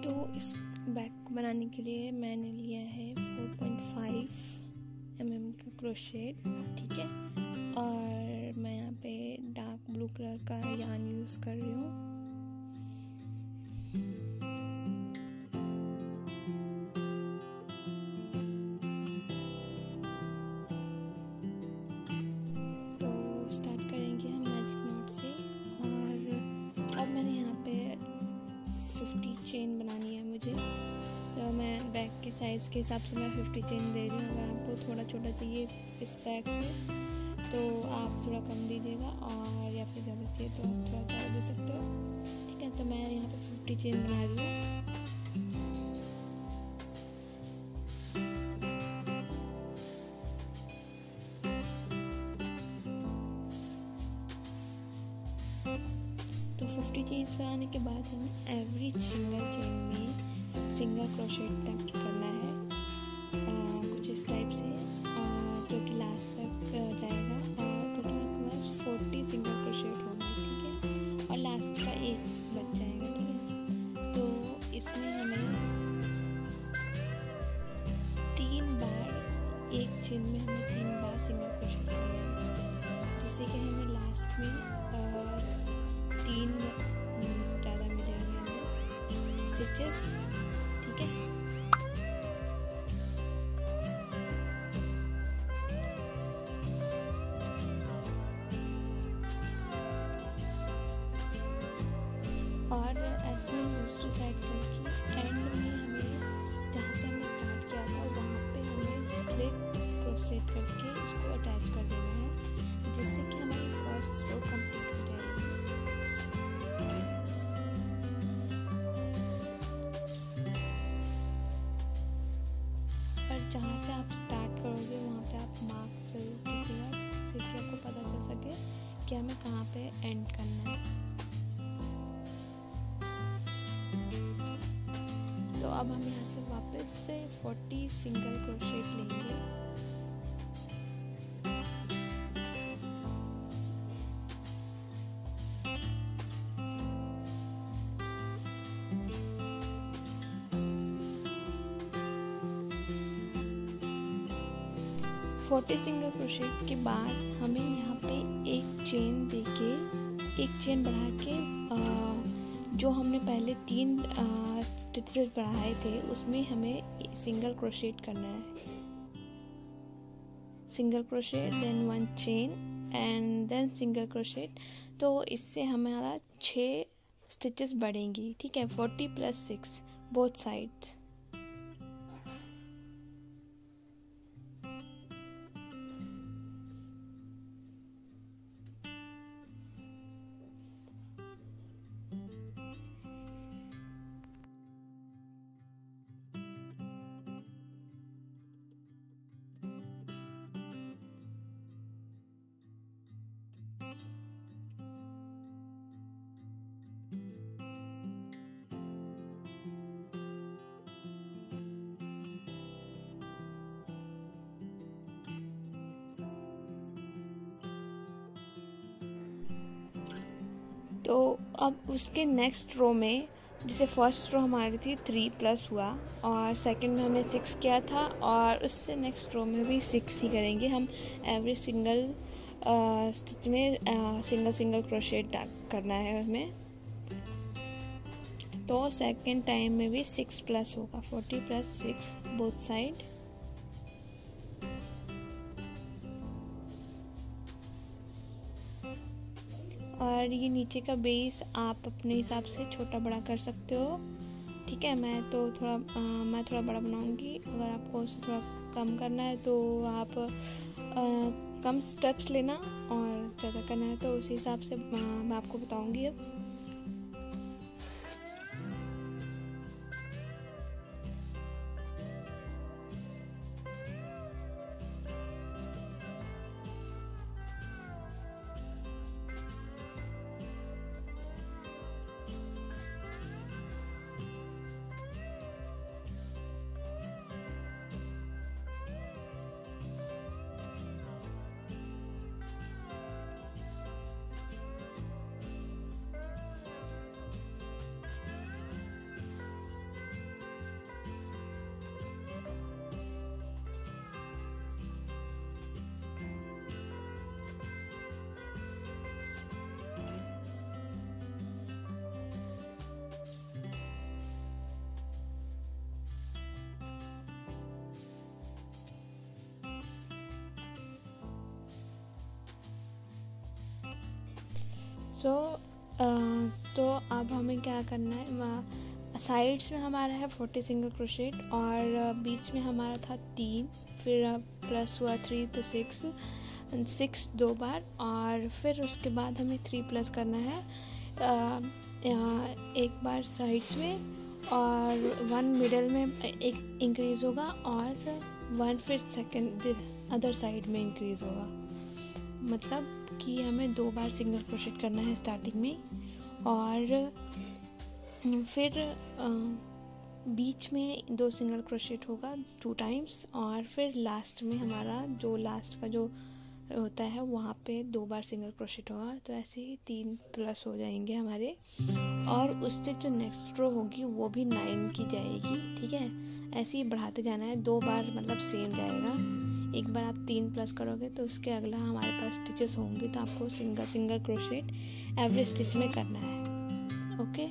तो इस बैग को बनाने के लिए मैंने लिया है 4.5 mm का क्रोशेट, ठीक है। और मैं यहाँ पे डार्क ब्लू कलर का यार्न यूज़ कर रही हूँ। तो स्टार्ट करेंगे हम मैजिक नॉट से। और अब मैंने यहाँ पे 50 चेन बनानी है मुझे, तो मैं बैग के साइज़ के हिसाब से मैं 50 चेन दे रही हूँ। अगर आपको थोड़ा छोटा चाहिए इस बैग से तो आप थोड़ा कम दीजिएगा, और या फिर ज़्यादा चाहिए तो आप थोड़ा ज़्यादा दे सकते हो, ठीक है। तो मैं यहाँ पे 50 चेन बना रही हूँ। तो 50 चेन्स बनाने के बाद हमें एवरी सिंगल चेन में सिंगल क्रोशेट करना है, कुछ इस टाइप से, जो कि लास्ट तक जाएगा। और टोटल आपके पास 40 सिंगल क्रोशेट होंगे, ठीक है। और लास्ट का एक बच जाएगा, ठीक है। तो इसमें हमें 3 बार, एक चेन में हमें 3 बार सिंगल क्रोशेट करना है, जिससे कि हमें लास्ट में 3 ज़्यादा मिलेंगे हमें स्टिचेस, ठीक है। और ऐसे ही दूसरी साइड करके एंड में हमें जहाँ से हमने स्टार्ट किया था वहाँ पे हमें स्लिट क्रोशेट करके इसको अटैच कर देना है, जिससे कि हमारी फर्स्ट रो कंप्लीट हो जाएगी। और जहाँ से आप स्टार्ट करोगे वहाँ पे आप मार्क जरूर कीजिएगा, जिससे कि आपको पता चल सके कि हमें कहाँ पे एंड करना है। तो अब हम यहाँ से वापस से 40 सिंगल क्रोशेट लेंगे। फोर्टी सिंगल क्रोशेट के बाद हमें यहाँ पे एक चेन देके, एक चेन बढ़ा के जो हमने पहले 3 स्टिचेस बढ़ाए थे उसमें हमें सिंगल क्रोशेट करना है। Single crochet, then 1 chain and then single crochet. तो इससे हमारा 6 स्टिचेस बढ़ेंगी, ठीक है। 40 + 6 बोथ साइड्स। तो अब उसके नेक्स्ट रो में, जैसे फर्स्ट रो हमारी थी 3+ हुआ, और सेकंड में हमने 6 किया था, और उससे नेक्स्ट रो में भी 6 ही करेंगे हम। एवरी सिंगल स्टिच में सिंगल क्रोशेट करना है हमें। तो सेकंड टाइम में भी 6+ होगा, 40 + 6 बोथ साइड। और ये नीचे का बेस आप अपने हिसाब से छोटा बड़ा कर सकते हो, ठीक है। मैं थोड़ा बड़ा बनाऊंगी। अगर आपको उससे थोड़ा कम करना है तो आप कम स्टेप्स लेना, और ज़्यादा करना है तो उसी हिसाब से मैं आपको बताऊंगी अब। तो अब हमें क्या करना है, साइड्स में हमारा है 40 सिंगल क्रोशेट और बीच में हमारा था 3, फिर प्लस हुआ 3 तो 6 2 बार, और फिर उसके बाद हमें 3 प्लस करना है एक बार साइड्स में, और 1 मिडल में एक इंक्रीज़ होगा और 1 फिर सेकंड अदर साइड में इंक्रीज़ होगा। मतलब कि हमें 2 बार सिंगल क्रोशेट करना है स्टार्टिंग में, और फिर बीच में 2 सिंगल क्रोशेट होगा 2 टाइम्स, और फिर लास्ट में हमारा जो लास्ट का जो होता है वहाँ पे 2 बार सिंगल क्रोशेट होगा। तो ऐसे ही 3 प्लस हो जाएंगे हमारे, और उससे जो नेक्स्ट रो होगी वो भी 9 की जाएगी। ठीक है, ऐसे ही बढ़ाते जाना है, 2 बार मतलब सेम जाएगा। एक बार आप 3 प्लस करोगे तो उसके अगला हमारे पास स्टिचेस होंगे, तो आपको सिंगल क्रोशेट एवरी स्टिच में करना है। ओके,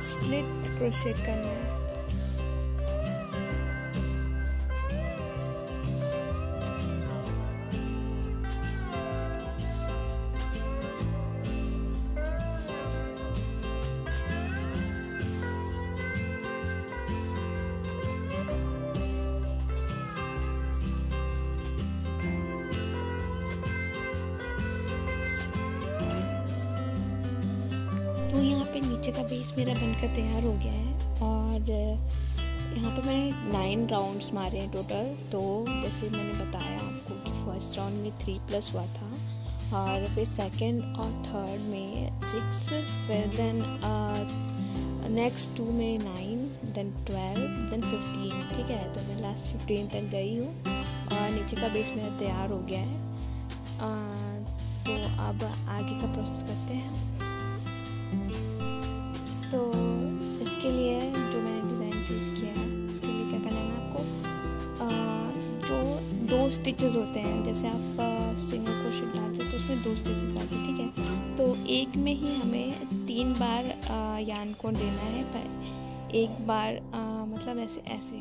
स्लिट क्रोशेट करना है। तो यहाँ पे नीचे का बेस मेरा बनकर तैयार हो गया है, और यहाँ पे मैंने 9 राउंड्स मारे हैं टोटल। तो जैसे मैंने बताया आपको कि फर्स्ट राउंड में 3 प्लस हुआ था, और फिर सेकंड और थर्ड में 6, फिर देन नेक्स्ट 2 में 9, देन 12, देन 15। ठीक है, तो मैं लास्ट 15 तक गई हूँ और नीचे का बेस मेरा तैयार हो गया है। तो अब आगे का प्रोसेस करते हैं। तो इसके लिए जो मैंने डिज़ाइन चूज़ किया है उसके लिए क्या करना है ना आपको, जो 2 स्टिचेस होते हैं, जैसे आप सिंगल क्रोशेट डालते हो तो उसमें 2 स्टिचेस आते हैं। ठीक है, तो एक में ही हमें 3 बार यार्न को देना है, पर एक बार मतलब ऐसे।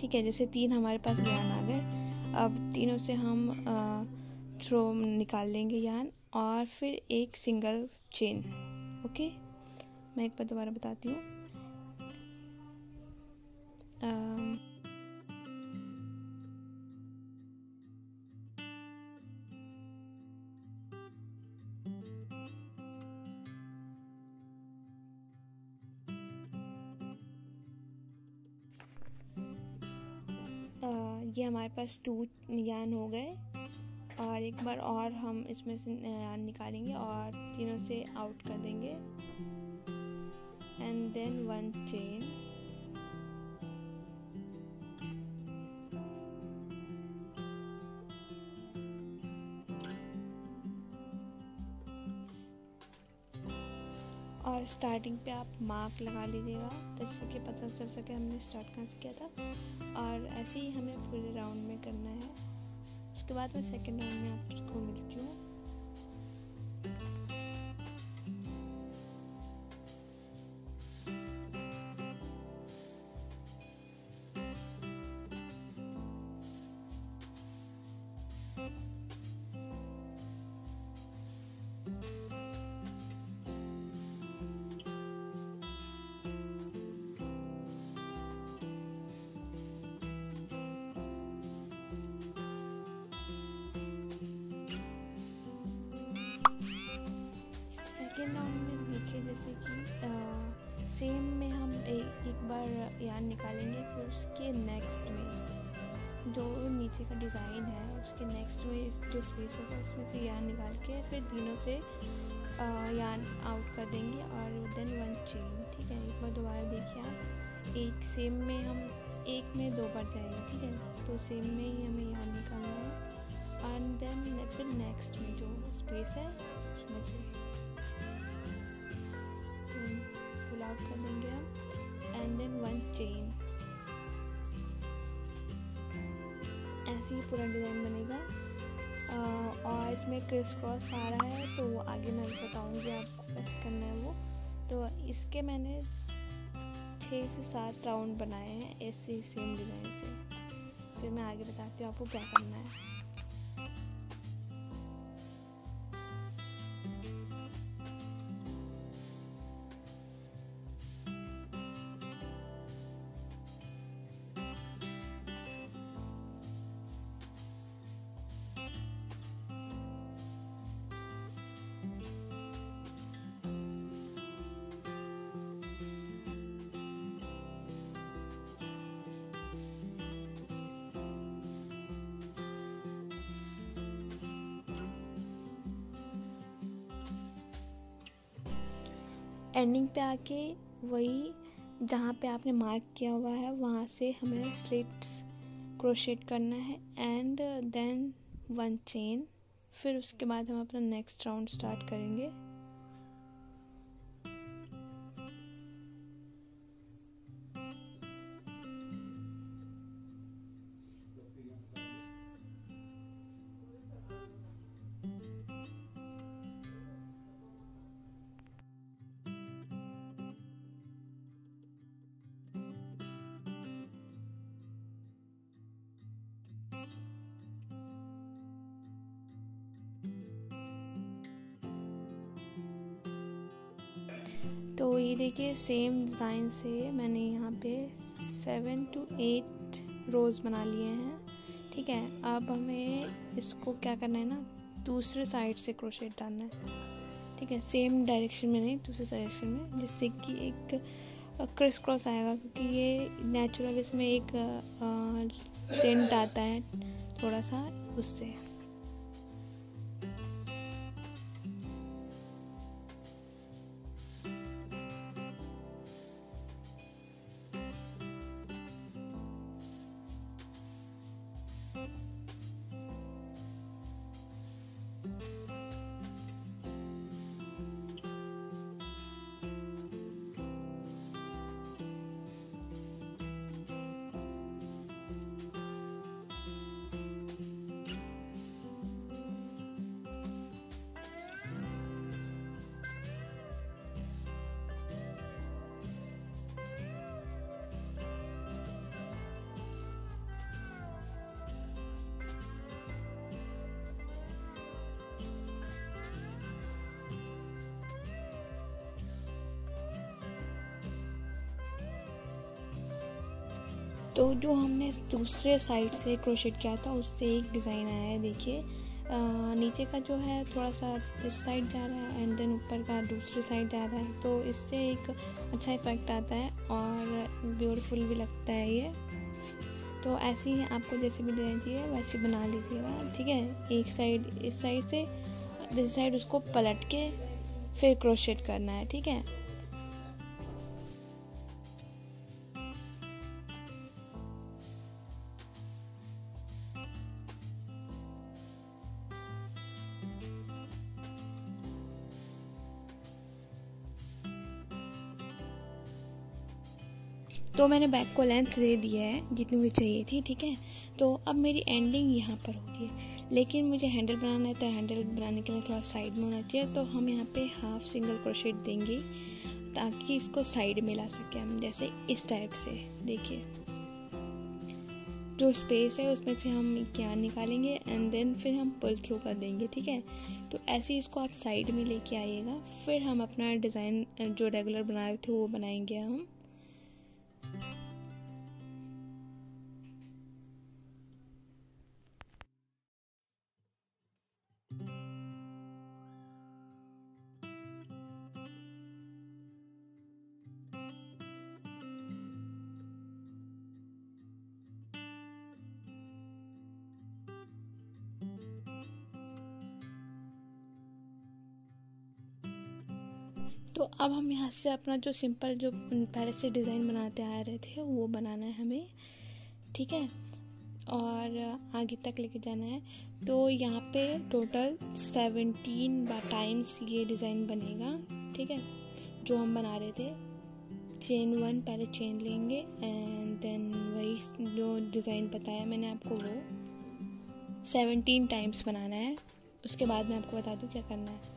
ठीक है, जैसे 3 हमारे पास यार्न आ गए, अब तीनों से हम थ्रो निकाल लेंगे यार्न, और फिर एक सिंगल चेन। ओके, मैं एक बार दोबारा बताती हूँ। ये हमारे पास 2 यार्न हो गए, और एक बार और हम इसमें से यार्न निकालेंगे और तीनों से आउट कर देंगे, एंड देन 1 चेन, और स्टार्टिंग पे आप मार्क लगा लीजिएगा जिससे कि पता चल सके हमने स्टार्ट कहाँ से किया था। और ऐसे ही हमें पूरे राउंड में करना है। उसके बाद मैं सेकेंड राउंड में आपको मिलती हूँ। जैसे कि सेम में हम एक बार यार्न निकालेंगे, फिर उसके नेक्स्ट में जो नीचे का डिज़ाइन है उसके नेक्स्ट में जो स्पेस होगा उसमें से यार्न निकाल के फिर तीनों से यार्न आउट कर देंगे और देन 1 चेन। ठीक है, एक बार दोबारा देखिए आप, एक सेम में हम एक में 2 बार जाएंगे। ठीक है, तो सेम में ही हमें यार्न निकालना है एंड देन फिर नेक्स्ट में जो स्पेस है उसमें से पुल आउट कर देंगे हम एंड देन 1 चेन। ऐसे ही पूरा डिज़ाइन बनेगा। और इसमें क्रिस क्रॉस आ रहा है तो वो आगे मैं बताऊंगी आपको कैसे करना है वो। तो इसके मैंने 6 से 7 राउंड बनाए हैं ऐसे सेम डिज़ाइन से। फिर मैं आगे बताती हूँ आपको क्या करना है। एंडिंग पे आके वही जहाँ पे आपने मार्क किया हुआ है वहाँ से हमें स्लिट्स क्रोशेट करना है एंड देन 1 चेन। फिर उसके बाद हम अपना नेक्स्ट राउंड स्टार्ट करेंगे। तो ये देखिए सेम डिज़ाइन से मैंने यहाँ पे 7 to 8 रोज़ बना लिए हैं। ठीक है, अब हमें इसको क्या करना है ना, दूसरे साइड से क्रोशेट डालना है। ठीक है, सेम डायरेक्शन में नहीं, दूसरे डायरेक्शन में, जिससे कि एक क्रिस क्रॉस आएगा, क्योंकि ये नेचुरल इसमें एक टिंट आता है थोड़ा सा उससे। तो जो हमने दूसरे साइड से क्रोशेट किया था उससे एक डिज़ाइन आया है। देखिए नीचे का जो है थोड़ा सा इस साइड जा रहा है एंड देन ऊपर का दूसरी साइड जा रहा है, तो इससे एक अच्छा इफेक्ट आता है और ब्यूटीफुल भी लगता है ये। तो ऐसे ही आपको जैसे भी डिज़ाइन चाहिए वैसे बना लीजिएगा। ठीक है, एक साइड इस साइड से दूसरी साइड उसको पलट के फिर क्रोशेट करना है। ठीक है, तो मैंने बैक को लेंथ दे दिया है जितनी मुझे चाहिए थी। ठीक है, तो अब मेरी एंडिंग यहाँ पर हो रही है, लेकिन मुझे हैंडल बनाना है, तो हैंडल बनाने के लिए थोड़ा साइड में होना चाहिए। तो हम यहाँ पे हाफ सिंगल क्रोशेट देंगे ताकि इसको साइड में ला सके हम, जैसे इस टाइप से। देखिए जो स्पेस है उसमें से हम क्या निकालेंगे एंड देन फिर हम पुल थ्रू कर देंगे। ठीक है, तो ऐसे ही इसको आप साइड में लेके आइएगा। फिर हम अपना डिज़ाइन जो रेगुलर बना रहे थे वो बनाएंगे हम। तो अब हम यहाँ से अपना जो सिंपल जो पहले से डिज़ाइन बनाते आ रहे थे वो बनाना है हमें, ठीक है, और आगे तक लेके जाना है। तो यहाँ पे टोटल 17 टाइम्स ये डिज़ाइन बनेगा, ठीक है, जो हम बना रहे थे। चेन 1 पहले चेन लेंगे एंड देन वही जो डिज़ाइन बताया मैंने आपको वो 17 टाइम्स बनाना है। उसके बाद मैं आपको बता दूँ क्या करना है।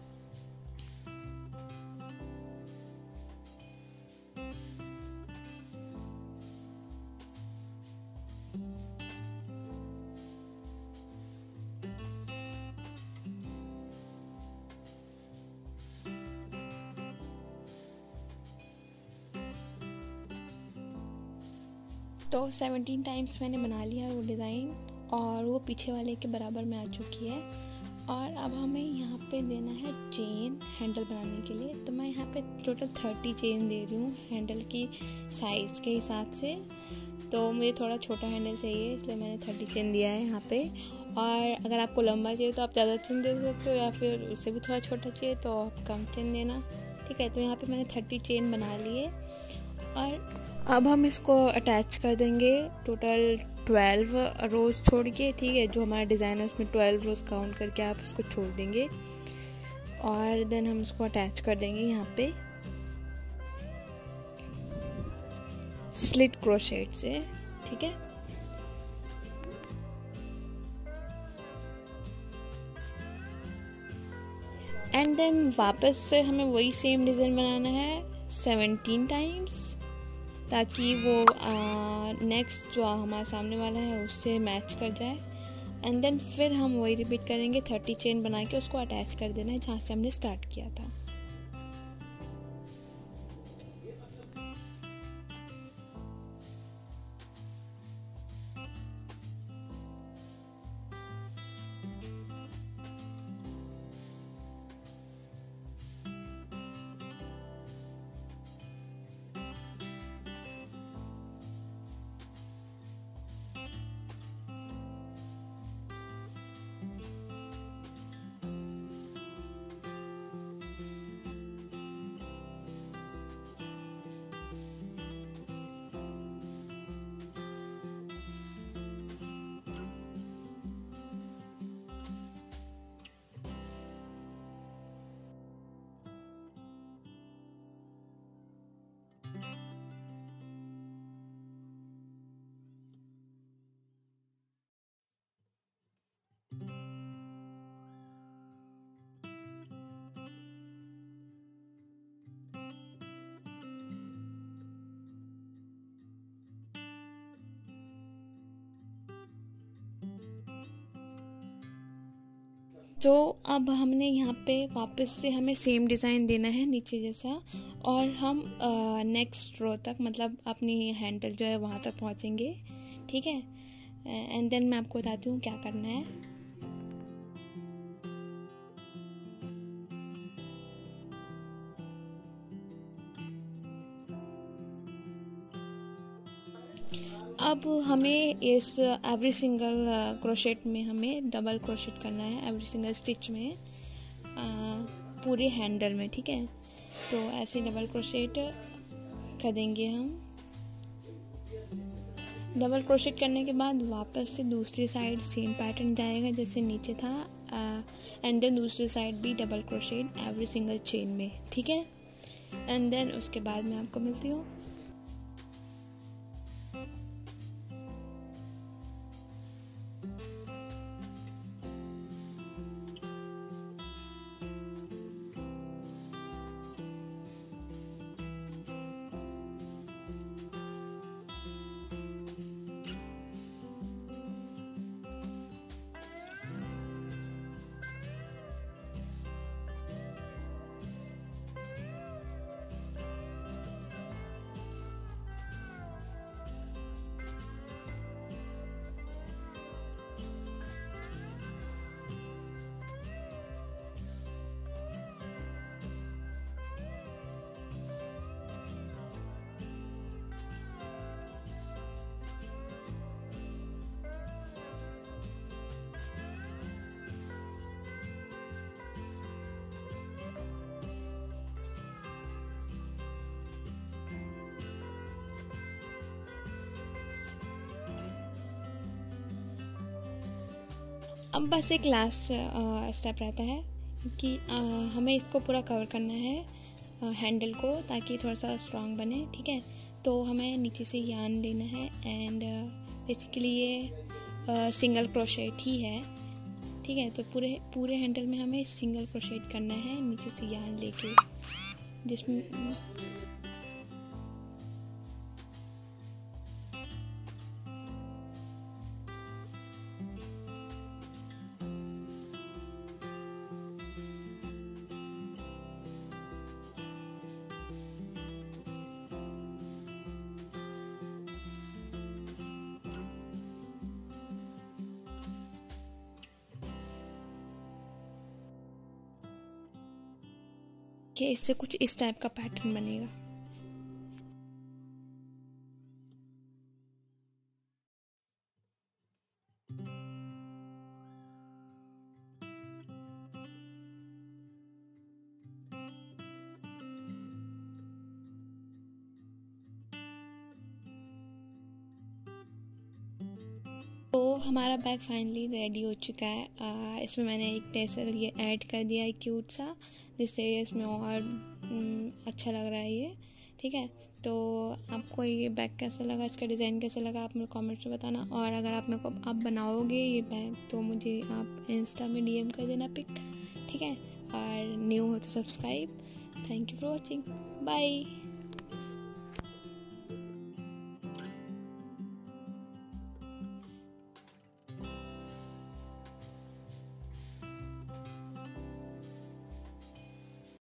तो 17 टाइम्स मैंने बना लिया वो डिज़ाइन और वो पीछे वाले के बराबर में आ चुकी है। और अब हमें यहाँ पे देना है चेन हैंडल बनाने के लिए। तो मैं यहाँ पे टोटल 30 चेन दे रही हूँ हैंडल की साइज़ के हिसाब से। तो मुझे थोड़ा छोटा हैंडल चाहिए इसलिए मैंने 30 चेन दिया है यहाँ पे। और अगर आपको लंबा चाहिए तो आप ज़्यादा चेन दे सकते हो, या फिर उससे भी थोड़ा छोटा चाहिए तो आप कम चेन देना, ठीक है। तो यहाँ पे मैंने 30 चेन बना लिए और अब हम इसको अटैच कर देंगे टोटल 12 रोज़ छोड़ के, ठीक है। जो हमारा डिज़ाइन है उसमें 12 रोज़ काउंट करके आप इसको छोड़ देंगे और देन हम इसको अटैच कर देंगे यहाँ पे स्लिट क्रोशेट से, ठीक है। एंड देन वापस से हमें वही सेम डिज़ाइन बनाना है 17 टाइम्स, ताकि वो नेक्स्ट जो हमारे सामने वाला है उससे मैच कर जाए। एंड देन फिर हम वही रिपीट करेंगे, 30 चेन बना के उसको अटैच कर देना है जहाँ से हमने स्टार्ट किया था। तो अब हमने यहाँ पे वापस से हमें सेम डिज़ाइन देना है नीचे जैसा, और हम नेक्स्ट रो तक मतलब अपनी हैंडल जो है वहाँ तक पहुँचेंगे, ठीक है। एंड देन मैं आपको बताती हूँ क्या करना है। अब हमें इस एवरी सिंगल क्रोशेट में हमें डबल क्रोशेट करना है, एवरी सिंगल स्टिच में पूरे हैंडल में, ठीक है। तो ऐसे डबल क्रोशेट करेंगे हम। डबल क्रोशेट करने के बाद वापस से दूसरी साइड सेम पैटर्न जाएगा जैसे नीचे था, एंड देन दूसरी साइड भी double crochet every single chain में, ठीक है। एंड देन उसके बाद मैं आपको मिलती हूँ। अब बस एक लास्ट स्टेप रहता है कि हमें इसको पूरा कवर करना है हैंडल को, ताकि थोड़ा सा स्ट्रॉन्ग बने। ठीक है, तो हमें नीचे से यार्न लेना है एंड बेसिकली ये सिंगल क्रोशेट ही है। ठीक है, तो पूरे हैंडल में हमें सिंगल क्रोशेट करना है नीचे से यार्न लेके, जिसमें कि इससे कुछ इस टाइप का पैटर्न बनेगा। तो हमारा बैग फाइनली रेडी हो चुका है। इसमें मैंने एक टेसल ये ऐड कर दिया है क्यूट सा, जिससे इसमें और अच्छा लग रहा है ये। ठीक है, तो आपको ये बैग कैसा लगा, इसका डिज़ाइन कैसा लगा, आप मुझे कमेंट्स में बताना। और अगर आप बनाओगे ये बैग तो मुझे आप इंस्टा में DM कर देना पिक। ठीक है, और न्यू हो तो subscribe. Thank you for watching, bye.